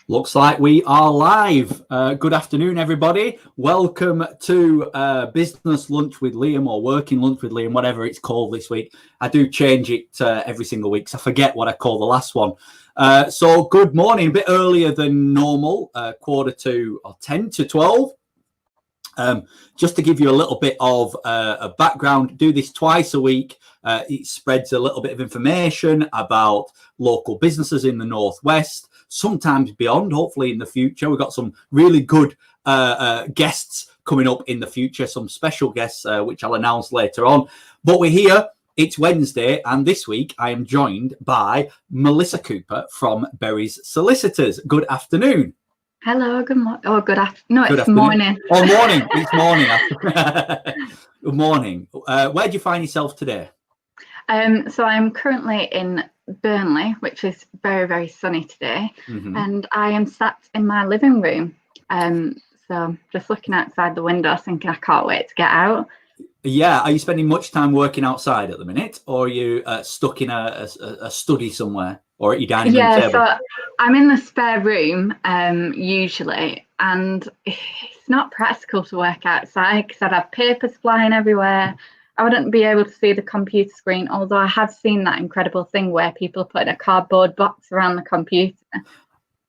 Looks like we are live. Good afternoon, everybody. Welcome to Business Lunch with Liam, or Working Lunch with Liam, whatever it's called this week. I do change it every single week, so I forget what I call the last one. So good morning, a bit earlier than normal, quarter to or 10 to 12. Just to give you a little bit of a background, do this twice a week. It spreads a little bit of information about local businesses in the Northwest, sometimes beyond, hopefully in the future. We've got some really good guests coming up in the future, some special guests, which I'll announce later on. But we're here. It's Wednesday, and this week I am joined by Melissa Cooper from Berry's Solicitors. Good afternoon. Hello, good morning. Oh, good afternoon. No, it's morning. Oh, morning. It's morning. Good morning. Where do you find yourself today? So I'm currently in Burnley, which is very, very sunny today. And I am sat in my living room. So just looking outside the window, thinking I can't wait to get out. Yeah. Are you spending much time working outside at the minute, or are you stuck in a study somewhere, or at your dining room table? So I'm in the spare room usually, and it's not practical to work outside because I'd have papers flying everywhere. I wouldn't be able to see the computer screen, although I have seen that incredible thing where people put a cardboard box around the computer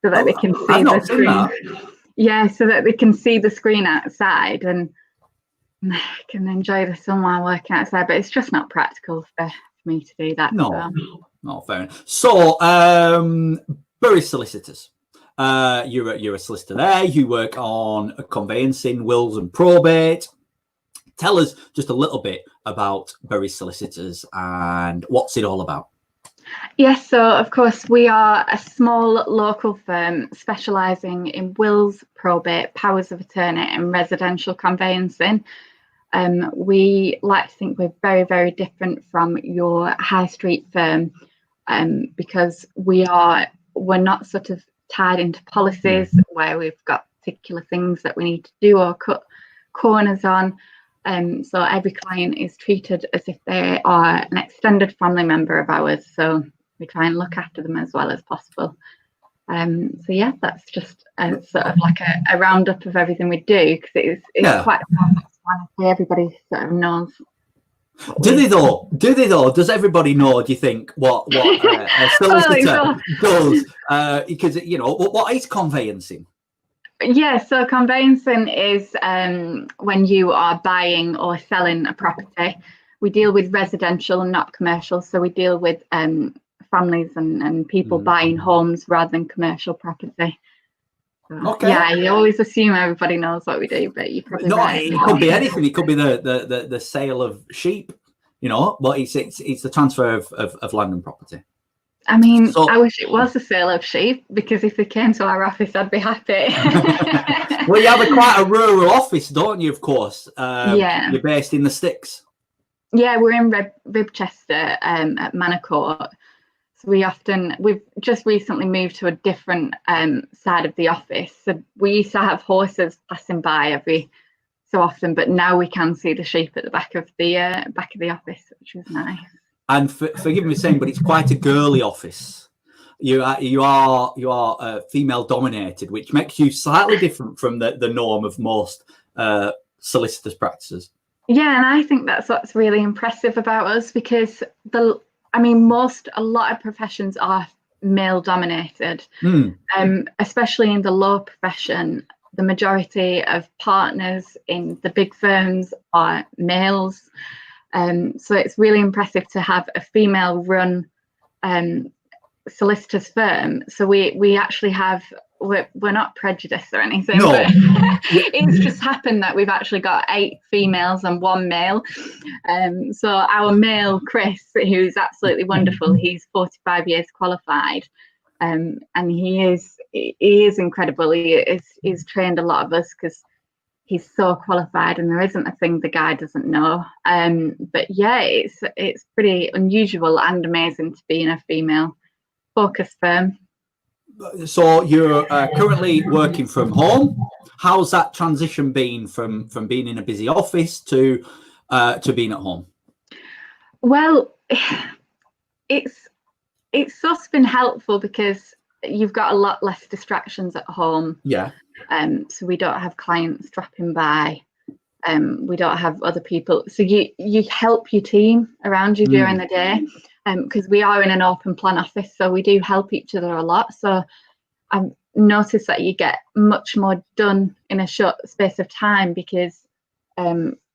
so that they can see the screen. Yeah, so that they can see the screen outside and can enjoy the sun while working outside, but it's just not practical for me to do that. No, not fair enough. So, Berry's Solicitors. You're a solicitor there. You work on conveyancing, wills, and probate. Tell us just a little bit about Berry's Solicitors and what's it all about. Yes, so of course we are a small local firm specialising in wills, probate, powers of attorney, and residential conveyancing. We like to think we're very, very different from your high street firm because we're not sort of tied into policies where we've got particular things that we need to do or cut corners on. So every client is treated as if they are an extended family member of ours. So we try and look after them as well as possible. So yeah, that's just sort of like a roundup of everything we do, because it's quite self-explanatory. Everybody sort of knows. Do they though? Does everybody know, do you think, what a solicitor does? Because, you know, what is conveyancing? Yeah, so conveyancing is when you are buying or selling a property. We deal with residential and not commercial. So we deal with families and people buying homes rather than commercial property. So, okay. Yeah, you always assume everybody knows what we do, but you probably It could be anything. It could be the sale of sheep, you know, but it's the transfer of land and property. I mean, I wish it was a sale of sheep, because if they came to our office, I'd be happy. Well, you have quite a rural office, don't you, of course? Yeah. You're based in the sticks. Yeah, we're in Ribchester at Manor Court. So we've just recently moved to a different side of the office. So we used to have horses passing by every so often, but now we can see the sheep at the back of the office, which was nice. And forgive me saying, but it's quite a girly office. You are female dominated, which makes you slightly different from the norm of most solicitors' practices. Yeah, and I think that's what's really impressive about us, because a lot of professions are male dominated, especially in the law profession. The majority of partners in the big firms are males. So it's really impressive to have a female-run solicitors firm. So we actually have, we're not prejudiced or anything, but it's just happened that we've actually got 8 females and 1 male. So our male, Chris, who's absolutely wonderful, he's 45 years qualified, and he is incredible. He's trained a lot of us because he's so qualified, and there isn't a thing the guy doesn't know. But yeah, it's pretty unusual and amazing to be in a female focused firm. So you're currently working from home. How's that transition been from being in a busy office to being at home? Well, it's just been helpful because you've got a lot less distractions at home. Yeah. So we don't have clients dropping by. We don't have other people. So you help your team around you during the day, because we are in an open plan office, so we do help each other a lot. So I've noticed that you get much more done in a short space of time, because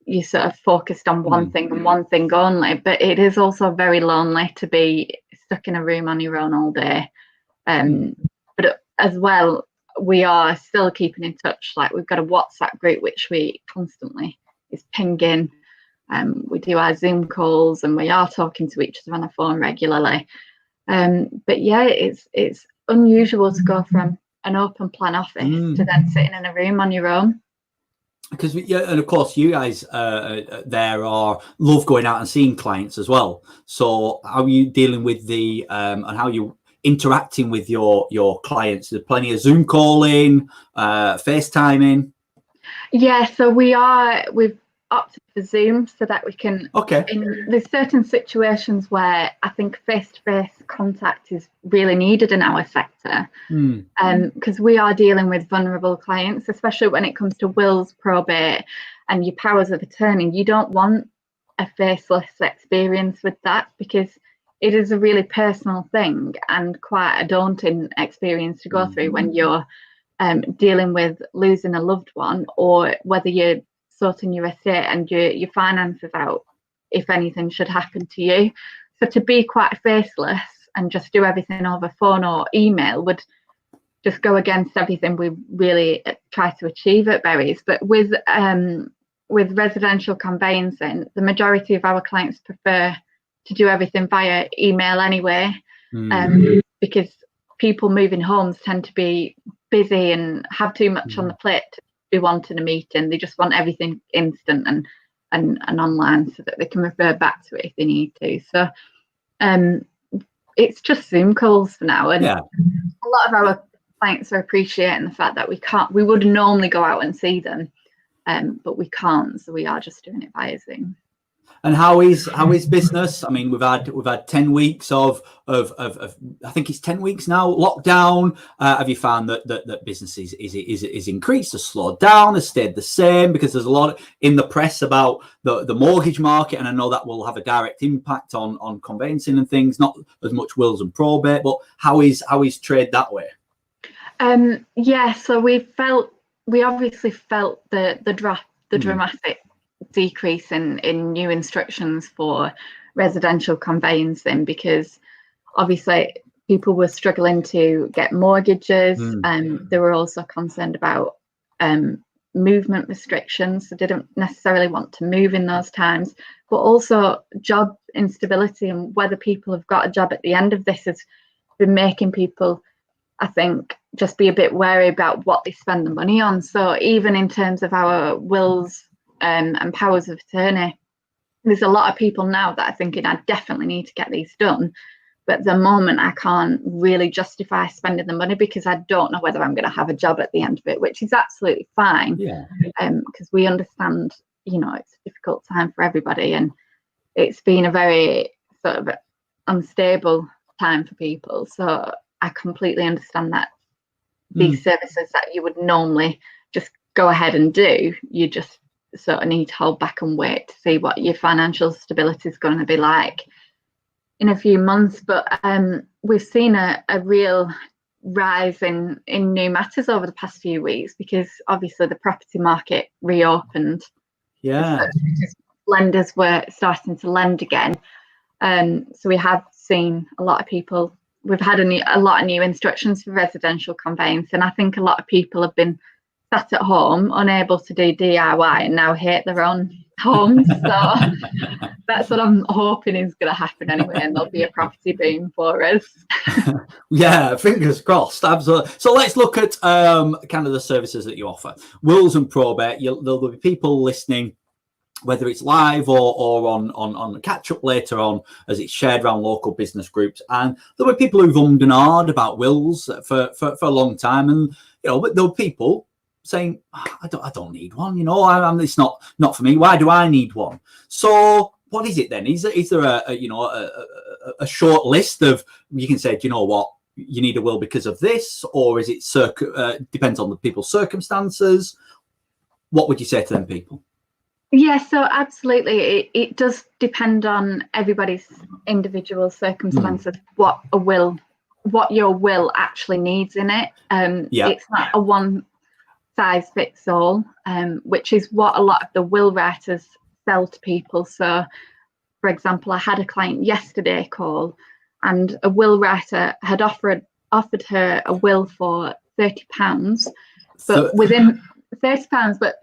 you're sort of focused on one thing and one thing only. But it is also very lonely to be stuck in a room on your own all day. But as well, we are still keeping in touch. Like, we've got a WhatsApp group which we constantly is pinging. We do our Zoom calls, and we are talking to each other on the phone regularly. But yeah, it's unusual to go from an open plan office to then sitting in a room on your own. Because and of course you guys there are love going out and seeing clients as well. So how are you dealing with the and how are you interacting with your clients? There's plenty of Zoom calling, FaceTiming. Yeah, so we've opted for Zoom so that we can. Okay. There's certain situations where I think face-to-face contact is really needed in our sector, because we are dealing with vulnerable clients, especially when it comes to wills, probate, and your powers of attorney. You don't want a faceless experience with that, because it is a really personal thing and quite a daunting experience to go through when you're dealing with losing a loved one, or whether you're sorting your estate and your finances out if anything should happen to you. So to be quite faceless and just do everything over phone or email would just go against everything we really try to achieve at Berries. But with residential conveyancing, the majority of our clients prefer to do everything via email anyway, because people moving homes tend to be busy and have too much on the plate to be wanting a meeting. They just want everything instant and online, so that they can refer back to it if they need to. So it's just Zoom calls for now, and a lot of our clients are appreciating the fact that we would normally go out and see them, but we can't, so we are just doing it via Zoom. And how is business? I mean, we've had 10 weeks of I think it's 10 weeks now lockdown. Have you found that business is increased, has slowed down, has stayed the same? Because there's a lot in the press about the mortgage market, and I know that will have a direct impact on conveyancing and things. Not as much wills and probate, but how is trade that way? So we obviously felt the dramatic decrease in new instructions for residential conveyancing, because obviously people were struggling to get mortgages, and they were also concerned about movement restrictions, so didn't necessarily want to move in those times, but also job instability and whether people have got a job at the end of this has been making people, I think, just be a bit wary about what they spend the money on. So even in terms of our wills and powers of attorney, there's a lot of people now that are thinking, I definitely need to get these done, but at the moment I can't really justify spending the money because I don't know whether I'm going to have a job at the end of it, which is absolutely fine, because we understand, it's a difficult time for everybody, and it's been a very sort of unstable time for people. So I completely understand that these services that you would normally just go ahead and do, you just sort of need to hold back and wait to see what your financial stability is going to be like in a few months. But we've seen a real rise in new matters over the past few weeks, because obviously the property market reopened. Because lenders were starting to lend again. So we have seen a lot of people. We've had a lot of new instructions for residential conveyance, and I think a lot of people have been sat at home unable to do DIY and now hate their own homes. So that's what I'm hoping is going to happen anyway, and there'll be a property boom for us. Yeah, fingers crossed. Absolutely. So let's look at kind of the services that you offer. Wills and probate. There'll be people listening, whether it's live or on the catch up later on as it's shared around local business groups. And there were people who've ummed and ahed about wills for a long time, and but there were people saying, I don't need one, it's not for me. Why do I need one? So what is it then? Is there a short list of, you can say, do you know what, you need a will because of this, or is it depends on the people's circumstances? What would you say to them people? Yeah, so absolutely, it does depend on everybody's individual circumstances, what your will actually needs in it. It's not a one size fits all, which is what a lot of the will writers sell to people. So, for example, I had a client yesterday call, and a will writer had offered her a will for £30, but within £30, but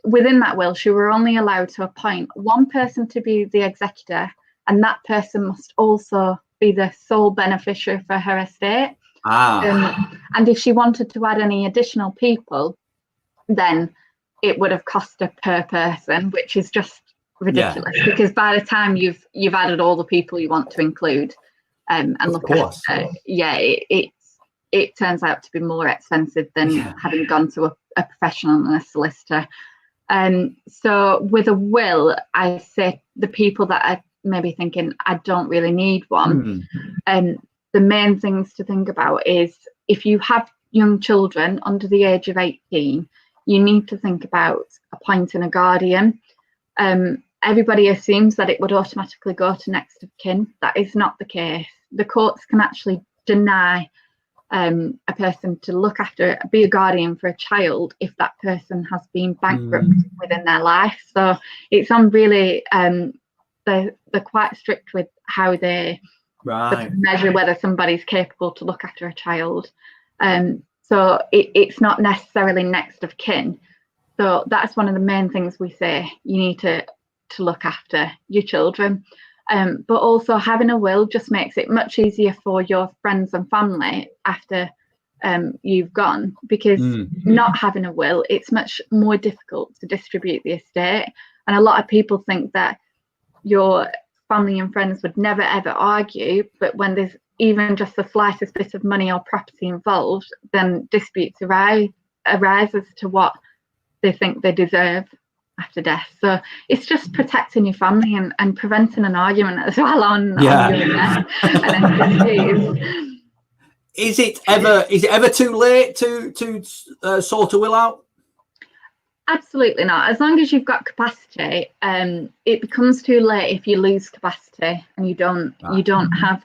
within that will, she were only allowed to appoint one person to be the executor, and that person must also be the sole beneficiary for her estate. And if she wanted to add any additional people, then it would have cost her per person, which is just ridiculous, because by the time you've added all the people you want to include and look after, it turns out to be more expensive than having gone to a professional and a solicitor. So with a will, I say the people that are maybe thinking, I don't really need one, the main things to think about is, if you have young children under the age of 18, you need to think about appointing a guardian. Everybody assumes that it would automatically go to next of kin. That is not the case. The courts can actually deny a person to look after, be a guardian for a child, if that person has been bankrupt within their life. So it's on really, they're quite strict with how they measure whether somebody's capable to look after a child. So it's not necessarily next of kin. So that's one of the main things we say. You need to look after your children. But also having a will just makes it much easier for your friends and family after you've gone, because not having a will, it's much more difficult to distribute the estate. And a lot of people think that your family and friends would never ever argue, but when there's even just the slightest bit of money or property involved, then disputes arise as to what they think they deserve after death. So it's just protecting your family and preventing an argument as well on your death. Is it ever too late to sort a will out? Absolutely not. As long as you've got capacity, it becomes too late if you lose capacity and you don't have.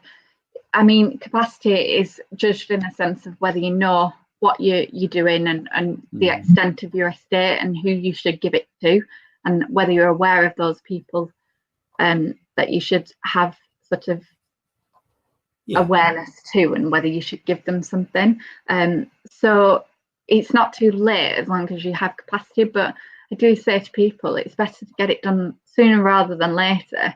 I mean, capacity is judged in a sense of whether you know what you're doing and the extent of your estate and who you should give it to, and whether you're aware of those people that you should have sort of awareness to, and whether you should give them something. So it's not too late as long as you have capacity. But I do say to people, it's better to get it done sooner rather than later.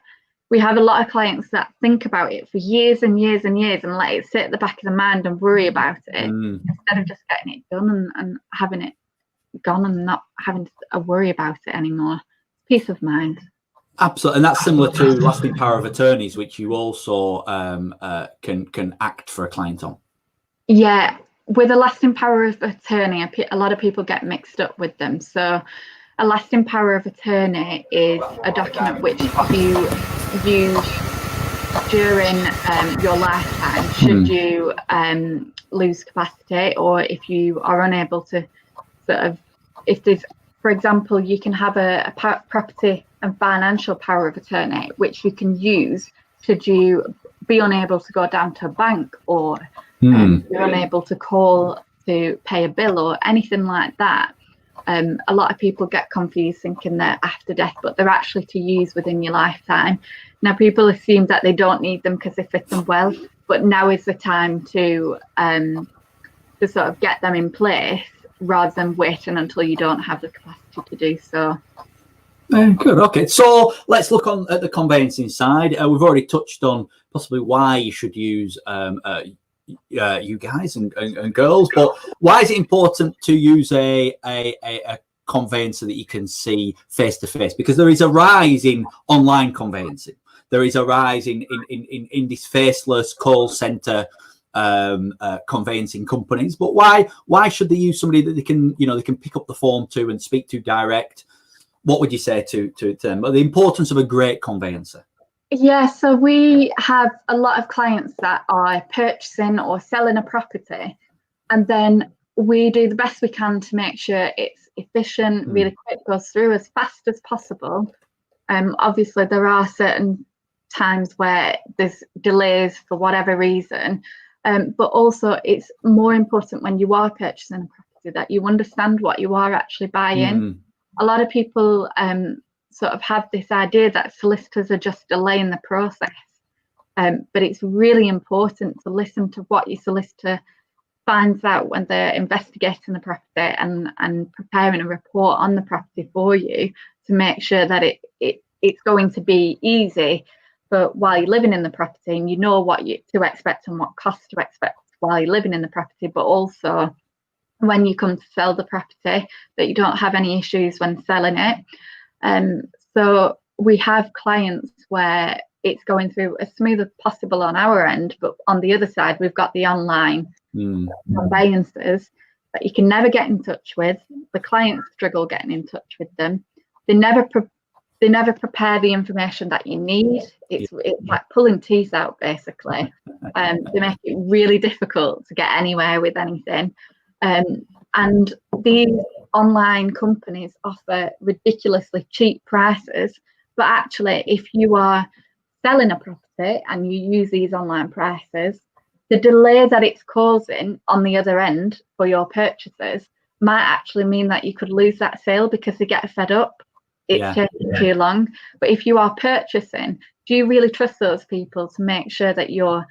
We have a lot of clients that think about it for years and years and years and let it sit at the back of the mind and worry about it instead of just getting it done and having it gone and not having to worry about it anymore. Peace of mind. Absolutely, and that's similar to lasting power of attorneys, which you also can act for a client on. Yeah, with a lasting power of attorney, a lot of people get mixed up with them. So a lasting power of attorney is a document which you use during your lifetime, should you lose capacity, or if you are unable to if there's, for example, you can have a property and financial power of attorney, which you can use should you be unable to go down to a bank, or you're unable to call to pay a bill or anything like that. A lot of people get confused thinking they're after death, but they're actually to use within your lifetime. Now, people assume that they don't need them because they fit them well, but now is the time to sort of get them in place rather than waiting until you don't have the capacity to do so. Good. Okay, so let's look at the conveyancing side. We've already touched on possibly why you should use you guys and girls, but why is it important to use a conveyancer that you can see face to face? Because there is a rise in online conveyancing. There is a rise in this faceless call center conveyancing companies. But why should they use somebody that they can pick up the phone to and speak to direct? What would you say to them? The importance of a great conveyancer? Yeah, so we have a lot of clients that are purchasing or selling a property, and then we do the best we can to make sure it's efficient, really quick, goes through as fast as possible. Obviously, there are certain times where there's delays for whatever reason, but also it's more important when you are purchasing a property that you understand what you are actually buying. A lot of people sort of have this idea that solicitors are just delaying the process, but it's really important to listen to what your solicitor finds out when they're investigating the property and preparing a report on the property for you, to make sure that it's going to be easy for while you're living in the property, and you know what to expect and what costs to expect while you're living in the property, but also when you come to sell the property, that you don't have any issues when selling it. So we have clients where it's going through as smooth as possible on our end, but on the other side, we've got the online conveyancers that you can never get in touch with. The clients struggle getting in touch with them. They never prepare the information that you need. It's like pulling teeth out, basically. They make it really difficult to get anywhere with anything. And these online companies offer ridiculously cheap prices, but actually, if you are selling a property and you use these online prices, the delay that it's causing on the other end for your purchasers might actually mean that you could lose that sale because they get fed up. It's taking too long. But if you are purchasing, do you really trust those people to make sure that your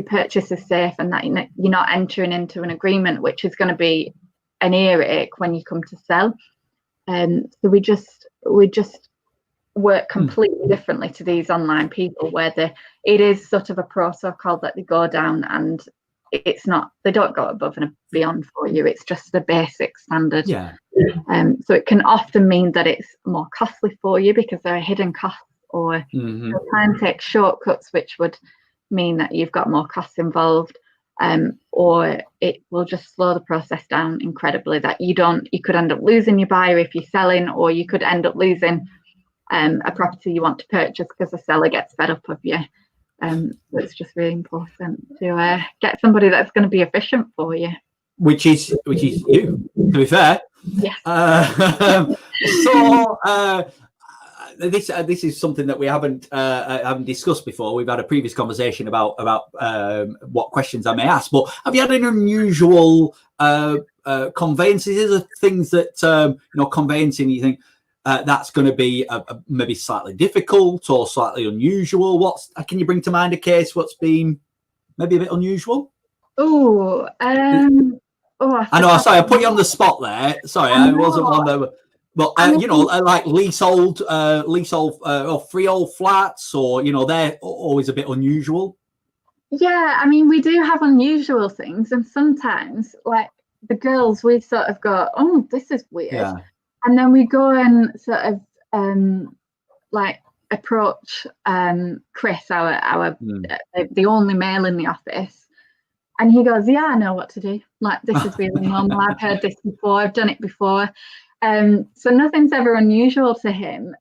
purchase is safe and that you're not entering into an agreement which is going to be an earache when you come to sell? So we just work completely differently to these online people, where it is sort of a protocol that they go down, and it's not, they don't go above and beyond for you. It's just the basic standard. So it can often mean that it's more costly for you because there are hidden costs, or you'll try and take shortcuts, which would mean that you've got more costs involved, or it will just slow the process down incredibly, that you could end up losing your buyer if you're selling, or you could end up losing a property you want to purchase because the seller gets fed up of you. So it's just really important to get somebody that's going to be efficient for you. Which is you, to be fair. Yes. This is something that we haven't discussed before. We've had a previous conversation about what questions I may ask. But have you had any unusual conveyances? Is there things that conveyancing you think that's going to be maybe slightly difficult or slightly unusual? Can you bring to mind a case what's been maybe a bit unusual? I know. Sorry, I put you on the spot there. Sorry, I wasn't one that. But like leasehold or freehold flats, or they're always a bit unusual. Yeah, I mean, we do have unusual things, and sometimes, like the girls, we sort of go, "Oh, this is weird," and then we go and sort of like approach Chris, our the only male in the office, and he goes, "Yeah, I know what to do. Like, this is really normal. I've heard this before. I've done it before." So nothing's ever unusual to him.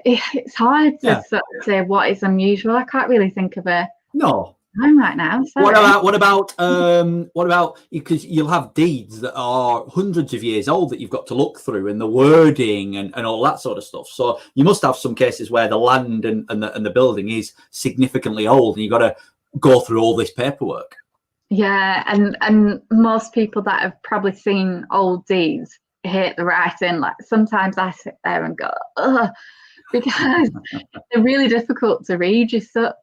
It's hard to sort of say what is unusual. I can't really think of a time right now. Sorry. What about because you'll have deeds that are hundreds of years old that you've got to look through, and the wording and all that sort of stuff. So you must have some cases where the land and the building is significantly old, and you've got to go through all this paperwork. Yeah, and most people that have probably seen old deeds hate the writing. Like, sometimes I sit there and go, ugh, because they're really difficult to read.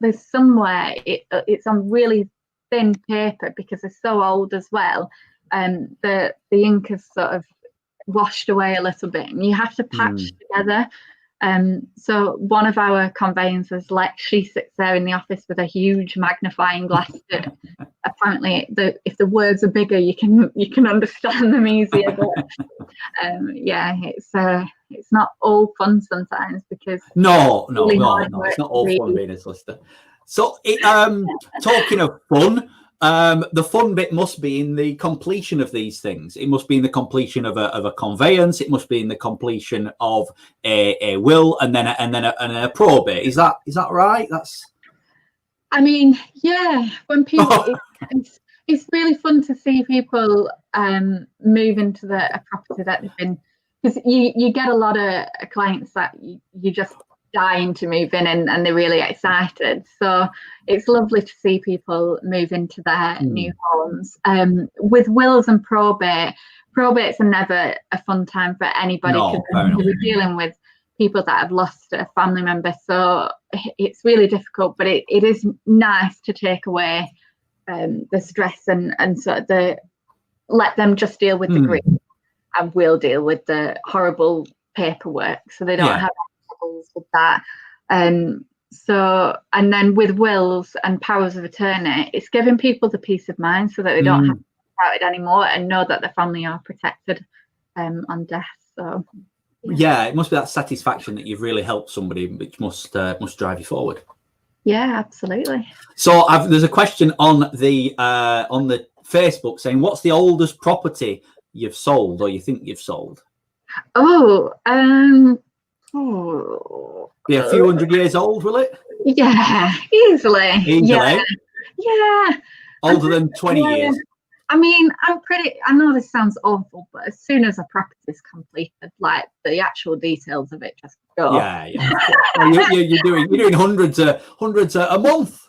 There's somewhere it's on really thin paper because they're so old as well. The ink is sort of washed away a little bit, and you have to patch together. So one of our conveyancers, Lex, she sits there in the office with a huge magnifying glass that apparently if the words are bigger, you can understand them easier. But it's not all fun sometimes, because no, it's not all fun being a solicitor. So talking of fun, The fun bit must be in the completion of these things. It must be in the completion of a conveyance. It must be in the completion of a will, and then a probate. Is that right? I mean, yeah. When people, it's really fun to see people move into a property that they've been, because you get a lot of clients that you just dying to move in, and they're really excited. So it's lovely to see people move into their new homes. With wills and probates are never a fun time for anybody, because we're dealing with people that have lost a family member. So it's really difficult, but it is nice to take away the stress and sort of let them just deal with the grief, and we'll deal with the horrible paperwork, so they don't have troubles with that. So, and then with wills and powers of attorney, it's giving people the peace of mind so that they don't have to think about it anymore, and know that the family are protected on death. So yeah, it must be that satisfaction that you've really helped somebody, which must drive you forward. Yeah, absolutely. So there's a question on the Facebook saying, what's the oldest property you've sold or you think you've sold? Be a few hundred years old, will it? Yeah, easily. Yeah. Older than 20 years. I mean, I know this sounds awful, but as soon as a property is completed, like the actual details of it just go. Yeah. Well, you're doing hundreds a month.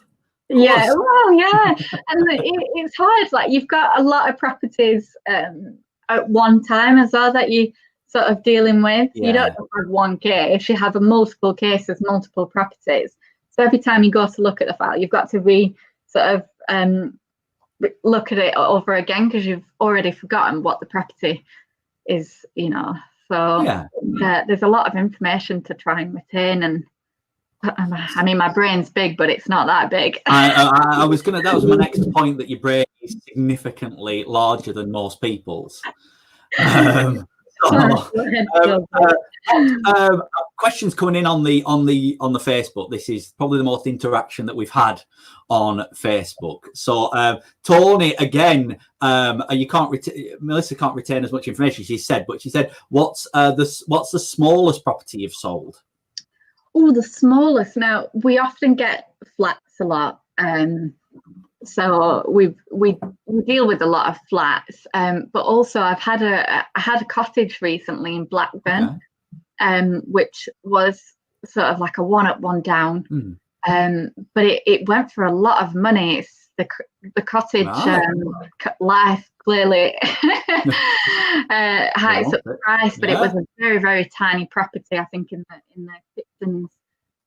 Yeah, well, yeah. And it's hard. Like, you've got a lot of properties at one time as well that you sort of dealing with. You don't just have one case, you have multiple cases, multiple properties. So every time you go to look at the file, you've got to look at it over again, because you've already forgotten what the property is, So there's a lot of information to try and retain, and I mean, my brain's big, but it's not that big. That was my next point, that your brain is significantly larger than most people's. Questions coming in on the Facebook. This is probably the most interaction that we've had on Facebook. So Tony, again, Melissa can't retain as much information, she said, but she said, what's the smallest property you've sold? Oh, the smallest. Now, we often get flats a lot. So we deal with a lot of flats, but also I had a cottage recently in Blackburn, which was sort of like a one up, one down, but it went for a lot of money. It's the cottage life clearly hikes up the price, but it was a very, very tiny property. I think in the kitchens,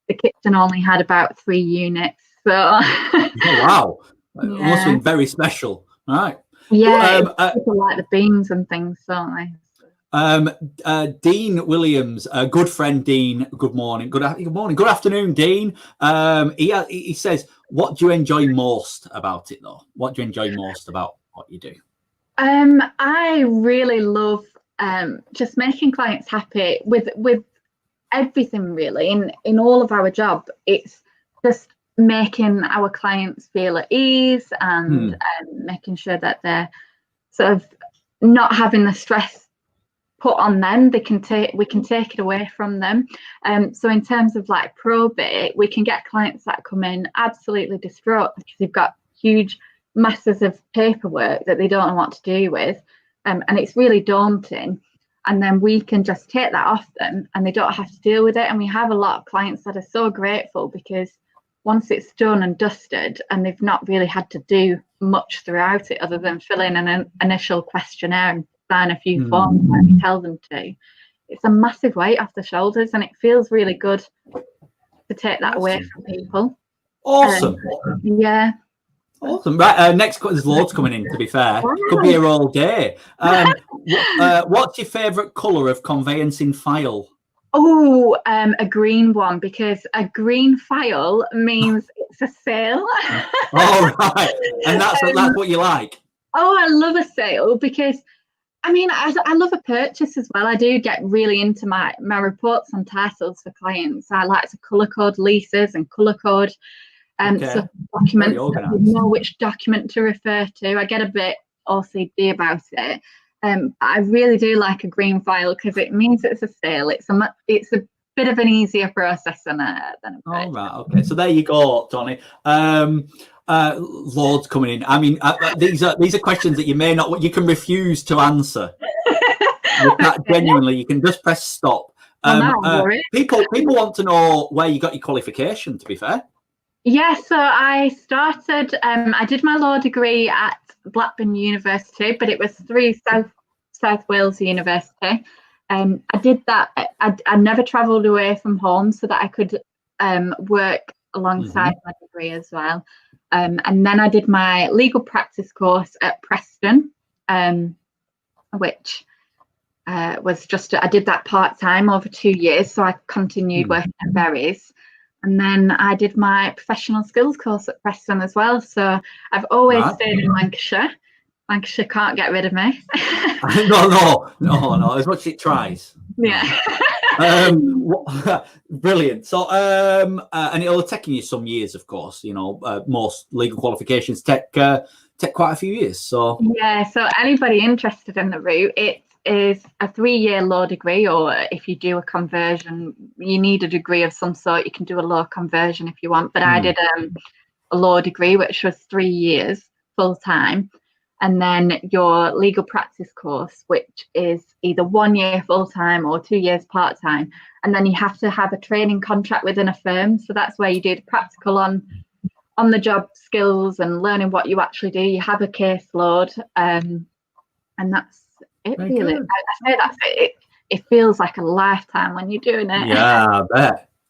the kitchen only had about 3 units. So oh, wow. It must have been very special. All right. Yeah, people like the beans and things, don't they? Dean Williams, a good friend, Dean. Good morning. Good afternoon, Dean. He says, what do you enjoy most about it, though? What do you enjoy most about what you do? I really love just making clients happy with everything, really. In all of our job, it's just making our clients feel at ease, and making sure that they're sort of not having the stress put on them. We can take it away from them. So in terms of like probate, we can get clients that come in absolutely distraught because they've got huge masses of paperwork that they don't know what to do with, and it's really daunting. And then we can just take that off them, and they don't have to deal with it. And we have a lot of clients that are so grateful, because once it's done and dusted, and they've not really had to do much throughout it other than fill in an initial questionnaire and sign a few forms that we tell them to, it's a massive weight off the shoulders, and it feels really good to take that away from people. Awesome. Yeah. Awesome. Right. Next, there's loads coming in, to be fair. Could be here all day. What's your favourite colour of conveyancing file? Oh, a green one, because a green file means it's a sale. Oh, right. And that's what you like. Oh, I love a sale, because I mean, I love a purchase as well. I do get really into my reports on titles for clients. I like to colour code leases and colour code So documents, I know which document to refer to. I get a bit OCD about it. I really do like a green file because it means it's a sale. It's a bit of an easier process than a Oh, right. Okay. So there you go, Tony. Loads coming in. I mean, these are questions that you can refuse to answer. Genuinely, you can just press stop. People want to know where you got your qualification, to be fair. Yeah, so I started, I did my law degree at Blackburn University, but it was through South Wales University. I did that, I never travelled away from home so that I could work alongside my degree as well. And then I did my legal practice course at Preston, which was I did that part-time over 2 years, so I continued working at Berries. And then I did my professional skills course at Preston as well. So I've always stayed in Lancashire. Lancashire can't get rid of me. No, as much as it tries. Yeah. Brilliant. So, and it'll have taken you some years, of course. Most legal qualifications take quite a few years. So yeah. So anybody interested in the route, it is a 3-year law degree, or if you do a conversion, you need a degree of some sort. You can do a law conversion if you want. But I did a law degree, which was 3 years full time. And then your legal practice course, which is either 1 year full-time or 2 years part-time. And then you have to have a training contract within a firm. So that's where you do the practical on the job skills and learning what you actually do. You have a caseload, and that's it. Really, I say that's it. It feels like a lifetime when you're doing it. Yeah,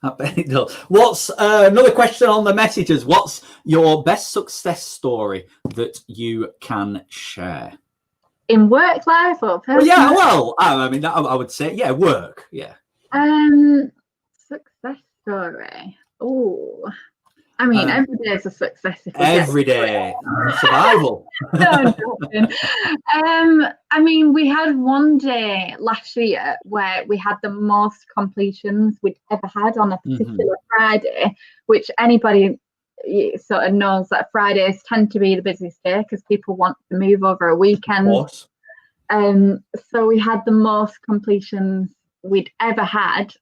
I bet it does. What's another question on the messages? What's your best success story that you can share? In work life or personal? Yeah, well, I mean, I would say, yeah, work, yeah. Success story. Oh, I mean, every day is a success. Every day, survival. No, I mean, we had one day last year where we had the most completions we'd ever had on a particular Friday, which anybody sort of knows that Fridays tend to be the busiest day because people want to move over a weekend. Of course. So we had the most completions we'd ever had.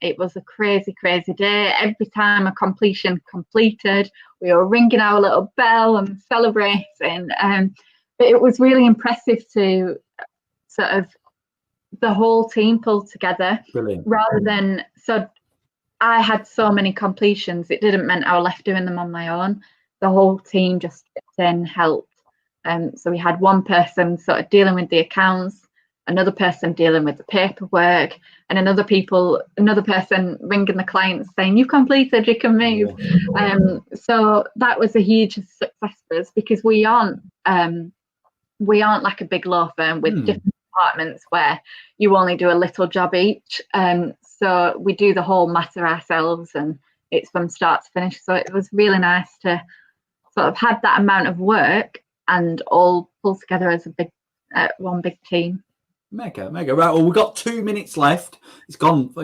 It was a crazy day. Every time a completion completed, we were ringing our little bell and celebrating. But it was really impressive to sort of the whole team pull together. Brilliant. Rather than, so I had so many completions, it didn't mean I was left doing them on my own. The whole team just stepped in, helped. So we had one person sort of dealing with the accounts, another person dealing with the paperwork, and another person ringing the clients saying, "You completed, you can move." So that was a huge success for us because we aren't like a big law firm with different departments where you only do a little job each. So we do the whole matter ourselves, and it's from start to finish. So it was really nice to sort of have that amount of work and all pull together as a big one big team. Mega. Right, well, we've got 2 minutes left. It's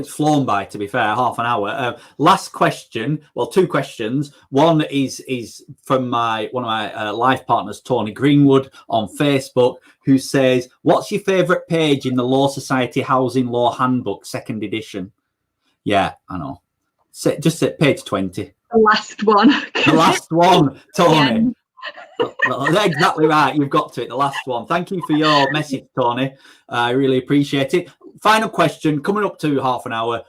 flown by, to be fair, half an hour. Last question, well, 2 questions. One is from one of my life partners, Tony Greenwood, on Facebook, who says, "What's your favourite page in the Law Society Housing Law Handbook, 2nd edition?" Yeah, I know. Just at page 20. The last one. The last one, Tony. Yeah. Exactly right. You've got to it. The last one. Thank you for your message, Tony. I really appreciate it. Final question, coming up to half an hour.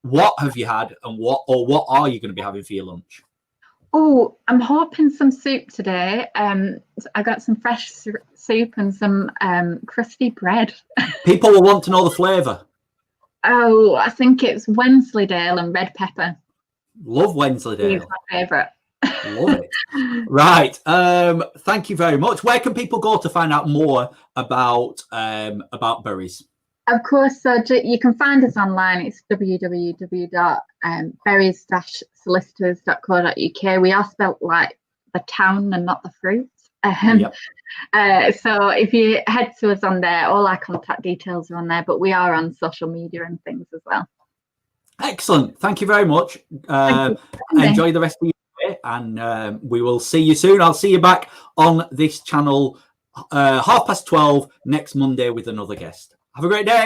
What have you had, and what are you going to be having for your lunch? Oh, I'm hoping some soup today. I got some fresh soup and some crusty bread. People will want to know the flavour. Oh, I think it's Wensleydale and red pepper. Love Wensleydale. It's my favourite. Love it. Right. Thank you very much. Where can people go to find out more about Berries? Of course, so you can find us online. It's www.berries-solicitors.co.uk. We are spelt like the town and not the fruit. So if you head to us on there, all our contact details are on there, but we are on social media and things as well. Excellent. Thank you very much. Enjoy the rest of your day, and we will see you soon. I'll see you back on this channel 12:30 next Monday with another guest. Have a great day.